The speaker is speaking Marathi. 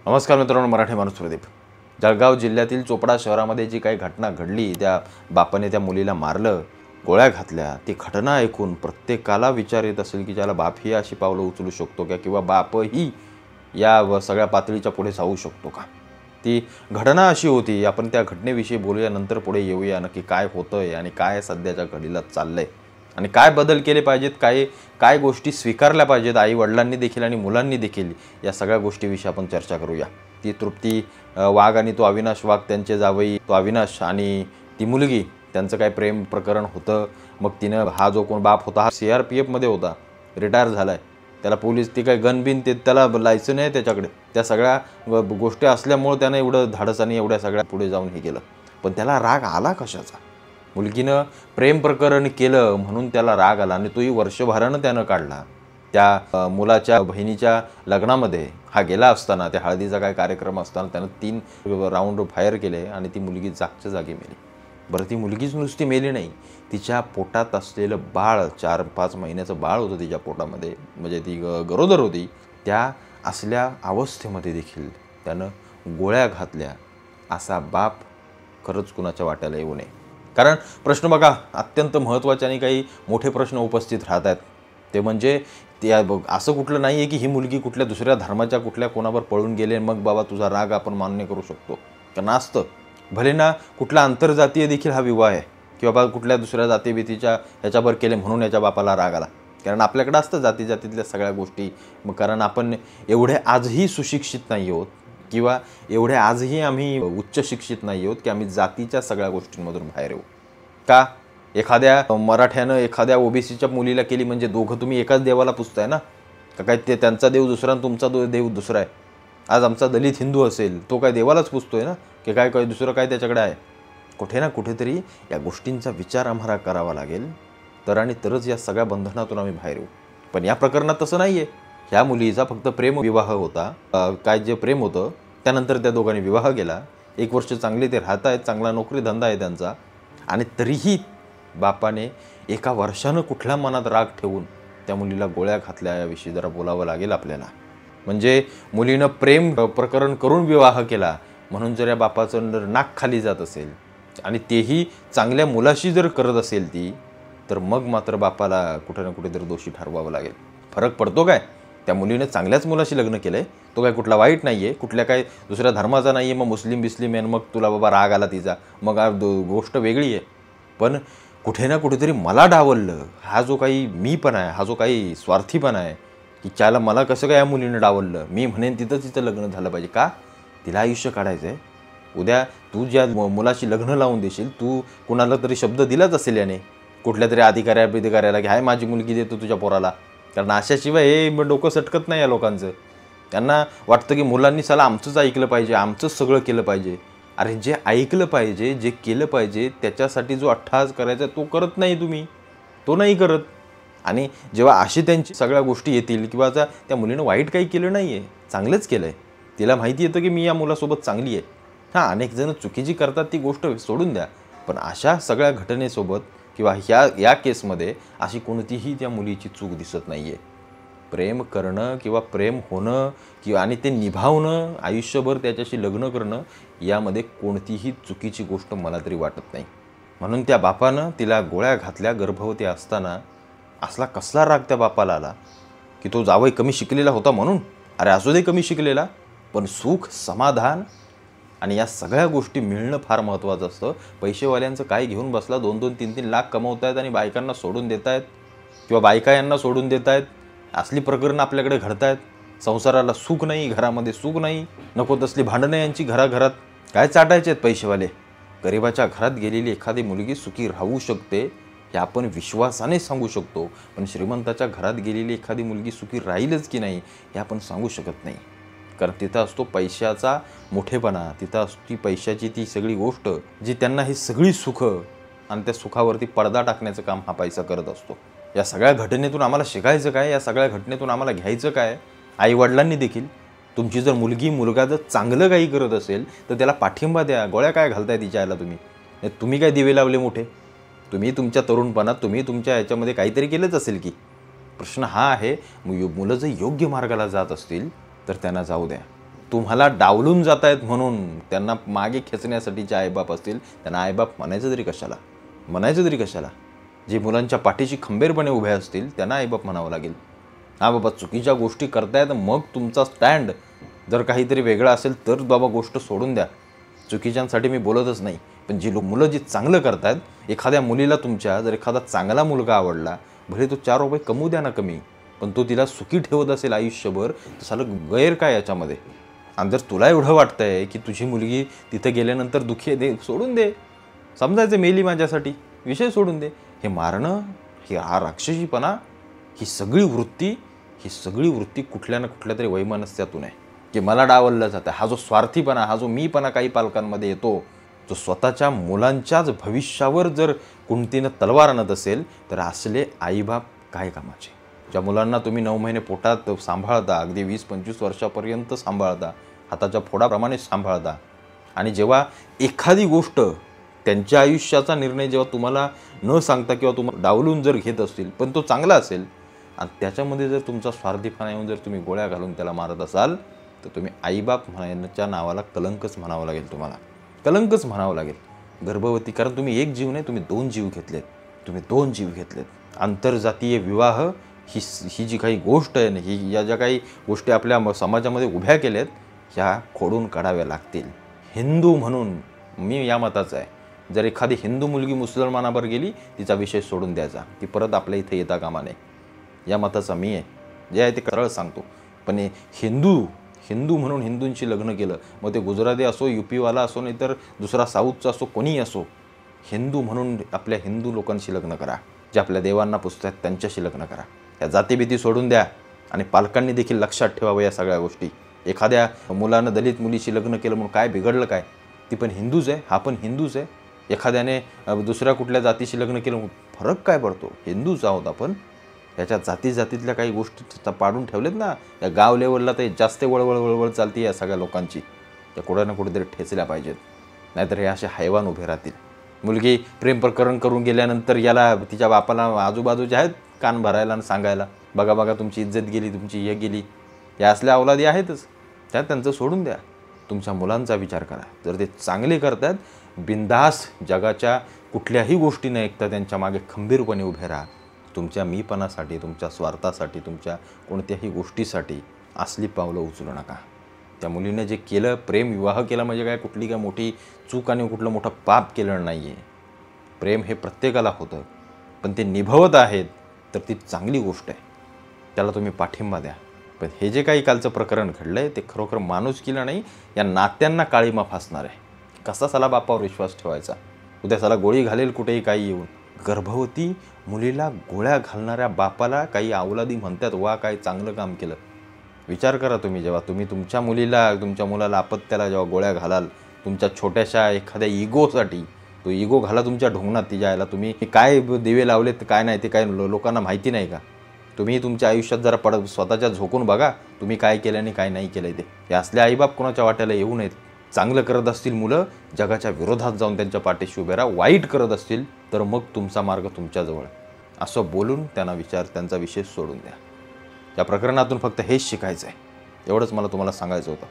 नमस्कार मित्रांनो, मराठी माणूस प्रदीप. जळगाव जिल्ह्यातील चोपडा शहरामध्ये जी काही घटना घडली, त्या बापाने त्या मुलीला मारलं, गोळ्या घातल्या, ती घटना ऐकून प्रत्येकाला विचार येत असेल की ज्याला बापही अशी पावलं उचलू शकतो का, किंवा बापही या सगळ्या पातळीच्या पुढे जाऊ शकतो का. ती घटना अशी होती. आपण त्या घटनेविषयी बोलूया, नंतर पुढे येऊया नक्की काय होतंय आणि काय सध्याच्या घडीला चाललंय आणि काय बदल केले पाहिजेत, काय काय गोष्टी स्वीकारल्या पाहिजेत आई वडिलांनी देखील आणि मुलांनी देखील. या सगळ्या गोष्टीविषयी आपण चर्चा करूया. ती तृप्ती वाघ आणि तो अविनाश वाघ, त्यांचे जावई, तो अविनाश आणि ती मुलगी, त्यांचं काय प्रेम प्रकरण होतं. मग तिनं, हा जो कोण बाप होता, हा CRPFमध्ये होता, रिटायर झाला आहे. त्याला पोलीस, ती काय गनबिन, ते त्याला लायसन आहे त्याच्याकडे. त्या सगळ्या गोष्टी असल्यामुळे त्यानं एवढं धाडसाने एवढ्या सगळ्या पुढे जाऊन हे केलं. पण त्याला राग आला कशाचा? मुलगीनं प्रेम प्रकरण केलं म्हणून त्याला राग आला आणि तोही वर्षभरानं त्यानं काढला. त्या मुलाच्या बहिणीच्या लग्नामध्ये हा गेला असताना, त्या हळदीचा काय कार्यक्रम असताना त्यानं 3 राऊंड फायर केले आणि ती मुलगी जागच्या जागी मेली. बरं, ती मुलगीच नुसती मेली नाही, तिच्या पोटात असलेलं बाळ, 4-5 महिन्याचं बाळ होतं तिच्या पोटामध्ये, म्हणजे ती गरोदर होती. त्या असल्या अवस्थेमध्ये देखील त्यानं गोळ्या घातल्या. असा बाप खरंच कुणाच्या वाट्याला येऊ नये. कारण प्रश्न बघा, अत्यंत महत्त्वाचे आणि काही मोठे प्रश्न उपस्थित राहत आहेत. ते म्हणजे ते असं कुठलं नाही आहे की ही मुलगी कुठल्या दुसऱ्या धर्माच्या कुठल्या कोणावर पळून गेले मग बाबा तुझा राग आपण मान्य करू शकतो का. नासतं. भले ना कुठला आंतरजातीय देखील हा विवाह आहे, की बाबा कुठल्या दुसऱ्या जातीभीतीच्या ह्याच्यावर केले म्हणून याच्या बापाला राग आला. कारण आपल्याकडं असतं जातीजातीतल्या सगळ्या गोष्टी. मग कारण आपण एवढे आजही सुशिक्षित नाही आहोत, किंवा एवढे आजही आम्ही उच्च शिक्षित नाही आहोत की आम्ही जातीच्या सगळ्या गोष्टींमधून बाहेर येऊ का. एखाद्या मराठ्यानं एखाद्या OBCच्या मुलीला केली म्हणजे दोघं तुम्ही एकाच देवाला पुजताय ना. का काय ते त्यांचा देव दुसरा आणि तुमचा देव दुसरा आहे. आज आमचा दलित हिंदू असेल, तो काय देवालाच पुजतोय ना, की काय काय दुसरं काय त्याच्याकडे आहे. कुठे ना कुठेतरी या गोष्टींचा विचार आम्हाला करावा लागेल, तर आणि तरच या सगळ्या बंधनातून आम्ही बाहेर येऊ. पण या प्रकरणात तसं नाही आहे. ह्या मुलीचा फक्त प्रेम विवाह होता. काय जे प्रेम होतं त्यानंतर त्या दोघांनी विवाह केला. 1 वर्ष चांगले ते राहत आहेत, चांगला नोकरी धंदा आहे त्यांचा. आणि तरीही बापाने 1 वर्षानं कुठल्या मनात राग ठेवून त्या मुलीला गोळ्या घातल्या, याविषयी जरा बोलावं लागेल आपल्याला. म्हणजे मुलीनं प्रेम प्रकरण करून विवाह केला म्हणून जर या बापाचं नाक खाली जात असेल आणि तेही चांगल्या मुलाशी जर करत असेल ती, तर मग मात्र बापाला कुठे ना कुठेतरी दोषी ठरवावं लागेल. फरक पडतो काय? त्या मुलीने चांगल्याच मुलाशी लग्न केलं आहे, तो काय कुठला वाईट नाही आहे, कुठल्या काय दुसऱ्या धर्माचा नाही आहे. मग मुस्लिम बिस्लिम आहे, मग तुला बाबा राग आला तिचा, मग गोष्ट वेगळी आहे. पण कुठे ना कुठेतरी मला डावललं, हा जो काही मीपणा आहे, हा जो काही स्वार्थीपणा आहे, की त्याला मला कसं काय या मुलीनं डावललं, मी म्हणेन तिथं लग्न झालं पाहिजे का. तिला आयुष्य काढायचं आहे. उद्या तू ज्या मुलाशी लग्न लावून देशील, तू कुणाला तरी शब्द दिलाच असेल याने, कुठल्या तरी अधिकाऱ्याला की हाय माझी मुलगी देतो तुझ्या पोराला. कारण अशाशिवाय हे डोकं सटकत नाही या लोकांचं. त्यांना वाटतं की मुलांनी साला आमचंच ऐकलं पाहिजे, आमचंच सगळं केलं पाहिजे. अरे जे ऐकलं पाहिजे, जे केलं पाहिजे, त्याच्यासाठी जो अट्टहास करायचा तो करत नाही तुम्ही, तो नाही करत. आणि जेव्हा अशी त्यांची सगळ्या गोष्टी येतील, किंवा त्या मुलीनं वाईट काही केलं नाही आहे, चांगलंच केलं आहे, तिला माहिती येतं की मी या मुलासोबत चांगली आहे. हां, अनेक जण चुकीची करतात, ती गोष्ट सोडून द्या. पण अशा सगळ्या घटनेसोबत किंवा या केसमध्ये अशी कोणतीही त्या मुलीची चूक दिसत नाही आहे. प्रेम करणं किंवा प्रेम होणं किंवा आणि ते निभावणं, आयुष्यभर त्याच्याशी लग्न करणं, यामध्ये कोणतीही चुकीची गोष्ट मला तरी वाटत नाही. म्हणून त्या बापानं तिला गोळ्या घातल्या गर्भवती असताना. असला कसला राग त्या बापाला आला की तो जावई कमी शिकलेला होता म्हणून. अरे असू दे कमी शिकलेला, पण सुख, समाधान आणि या सगळ्या गोष्टी मिळणं फार महत्त्वाचं असतं. पैसेवाल्यांचं काय घेऊन बसला, 2-2, 3-3 लाख कमवत आहेत आणि बायकांना सोडून देत आहेत, किंवा बायका यांना सोडून देत आहेत. असली प्रकरणं आपल्याकडे घडत आहेत. संसाराला सुख नाही, घरामध्ये सुख नाही, नको तसली भांडणं यांची घराघरात. काय चाटायचे आहेत पैसेवाले. गरिबाच्या घरात गेलेली एखादी मुलगी सुखी राहू शकते हे आपण विश्वासाने सांगू शकतो, पण श्रीमंताच्या घरात गेलेली एखादी मुलगी सुखी राहीलच की नाही हे आपण सांगू शकत नाही. कारण तिथं असतो पैशाचा मोठेपणा, तिथं असती पैशाची ती सगळी गोष्ट जी त्यांना ही सगळी सुखं, आणि त्या सुखावरती पडदा टाकण्याचं काम हा पैसा करत असतो. या सगळ्या घटनेतून आम्हाला शिकायचं काय, या सगळ्या घटनेतून आम्हाला घ्यायचं काय. आईवडिलांनी देखील तुमची जर मुलगा जर चांगलं काही करत असेल तर त्याला पाठिंबा द्या. गोळ्या काय घालताय तिच्या आईला तुम्ही? तुम्ही काय दिवे लावले मोठे? तुम्ही तुमच्या तरुणपणात तुम्ही तुमच्या ह्याच्यामध्ये काहीतरी केलंच असेल की. प्रश्न हा आहे, मुलं जर योग्य मार्गाला जात असतील तर त्यांना जाऊ द्या. तुम्हाला डावलून जात आहेत म्हणून त्यांना मागे खेचण्यासाठी जे आईबाप असतील त्यांना आईबाप म्हणायचं तरी कशाला? जे मुलांच्या पाठीशी खंबीरपणे उभे असतील त्यांना आईबाप म्हणावं लागेल. हा बाबा चुकीच्या गोष्टी करतायत, मग तुमचा स्टँड जर काहीतरी वेगळा असेल तर बाबा गोष्ट सोडून द्या. चुकीच्यांसाठी मी बोलतच नाही, पण मुलं जी चांगलं करतायत, एखाद्या मुलीला तुमच्या जर एखादा चांगला मुलगा आवडला, भले तो 4 रुपये कमवू द्या ना कमी, पण तो तिला सुखी ठेवत असेल आयुष्यभर, तर सालं गैर काय याच्यामध्ये? आणि जर तुला एवढं वाटतंय की तुझी मुलगी तिथं गेल्यानंतर दुःखी आहे, सोडून दे. समजायचं मेली माझ्यासाठी, विषय सोडून दे. हे मारणं, हा राक्षसीपणा, ही सगळी वृत्ती कुठल्या ना कुठल्या तरी वैमनस्यातून आहे की मला डावललं जातं. हा जो स्वार्थीपणा, हा जो मीपणा काही पालकांमध्ये येतो, जो स्वतःच्या मुलांच्याच भविष्यावर जर कुणतीनं तलवार आणत असेल, तर असले आईबाप काय कामाचे? ज्या मुलांना तुम्ही 9 महिने पोटात सांभाळता, अगदी 20-25 वर्षापर्यंत सांभाळता, हाताच्या फोडाप्रमाणे सांभाळता, आणि जेव्हा एखादी गोष्ट त्यांच्या आयुष्याचा निर्णय जेव्हा तुम्हाला न सांगता किंवा तुम्हाला डावलून जर घेत असतील, पण तो चांगला असेल, आणि त्याच्यामध्ये जर तुमचा स्वार्थीपणा येऊन जर तुम्ही गोळ्या घालून त्याला मारत असाल, तर तुम्ही आईबाप म्हणायच्या नावाला कलंकच म्हणावं लागेल. तुम्हाला कलंकच म्हणावं लागेल. गर्भवती, कारण तुम्ही एक जीव नाही, तुम्ही 2 जीव घेतलेत. आंतरजातीय विवाह ही जी काही गोष्ट आहे ना, या ज्या काही गोष्टी आपल्या समाजामध्ये उभ्या केल्यात, ह्या खोडून काढाव्या लागतील. हिंदू म्हणून मी या मताचा आहे, जर एखादी हिंदू मुलगी मुसलमानावर गेली, तिचा विषय सोडून द्यायचा, ती परत आपल्या इथे येता कामा नये, या मताचा मी आहे. जे आहे ते सरळ सांगतो. पण हिंदू म्हणून हिंदूंशी लग्न केलं, मग ते गुजराती असो, यूपीवाला असो, नाही तर दुसरा साऊथचा असो, कोणीही असो, हिंदू म्हणून आपल्या हिंदू लोकांशी लग्न करा. जे आपल्या देवांना पुजतात त्यांच्याशी लग्न करा. या जातीभीती सोडून द्या. आणि पालकांनी देखील लक्षात ठेवावं या सगळ्या गोष्टी. एखाद्या मुलानं दलित मुलीशी लग्न केलं म्हणून काय बिघडलं काय? ती पण हिंदूच आहे, हा पण हिंदूच आहे. एखाद्याने दुसऱ्या कुठल्या जातीशी लग्न केलं म्हणून फरक काय पडतो? हिंदूच आहोत आपण. याच्या जातीतल्या काही गोष्टी पाडून ठेवलेत ना, या गाव लेवलला ते जास्त वळवळ चालते या सगळ्या लोकांची. त्या कुठं ना कुठेतरी ठेचल्या पाहिजेत, नाहीतर हे असे हैवान उभे राहतील. मुलगी प्रेम प्रकरण करून गेल्यानंतर याला तिच्या बापाला आजूबाजूचे आहेत कान भरायला आणि सांगायला, बघा तुमची इज्जत गेली, तुमची हे गेली. या असल्या अवलादी आहेतच, त्यांचं सोडून द्या. तुमच्या मुलांचा विचार करा. जर ते चांगले करतात, बिंदास जगाच्या कुठल्याही गोष्टी न ऐकता त्यांच्या मागे खंबीरपणे उभे राहा. तुमच्या मीपणासाठी, तुमच्या स्वार्थासाठी, तुमच्या कोणत्याही गोष्टीसाठी असली पावलं उचलू नका. त्या मुलीने जे केलं, प्रेम विवाह केला म्हणजे काय कुठली काय मोठी चूक आणि कुठलं मोठं पाप केलं नाही आहे. प्रेम हे प्रत्येकाला होतं, पण ते निभवत आहेत तर ती चांगली गोष्ट आहे, त्याला तुम्ही पाठिंबा द्या. पण हे जे काही कालचं प्रकरण घडलं आहे, ते खरोखर माणुसकीला नाही, या नात्यांना काळीमा फासणार आहे. कसा साला बापावर विश्वास ठेवायचा? उद्या साला गोळी घालेल कुठेही काही येऊन. गर्भवती मुलीला गोळ्या घालणाऱ्या बापाला काही अवलादी म्हणतात, वा काय चांगलं काम केलं. विचार करा तुम्ही, जेव्हा तुम्ही तुमच्या मुलाला अपत्याला जेव्हा गोळ्या घालाल, तुमच्या छोट्याशा एखाद्या इगोसाठी, तो इगो घाला तुमच्या ढोंगणात. तिच्या आयला तुम्ही काय दिवे लावलेत काय नाही ते काय लोकांना माहिती नाही का? तुम्ही तुमच्या आयुष्यात जरा स्वतःच्या झोकून बघा, तुम्ही काय केलं आणि काय नाही केलं ते. हे असले आईबाप कोणाच्या वाट्याला येऊ नयेत. चांगलं करत असतील मुलं, जगाच्या विरोधात जाऊन त्यांच्या पाठीशी उभे राहा. वाईट करत असतील तर मग तुमचा मार्ग तुमच्याजवळ, असं बोलून त्यांचा विषय सोडून द्या. या प्रकरणातून फक्त हेच शिकायचं आहे. एवढंच मला तुम्हाला सांगायचं होतं.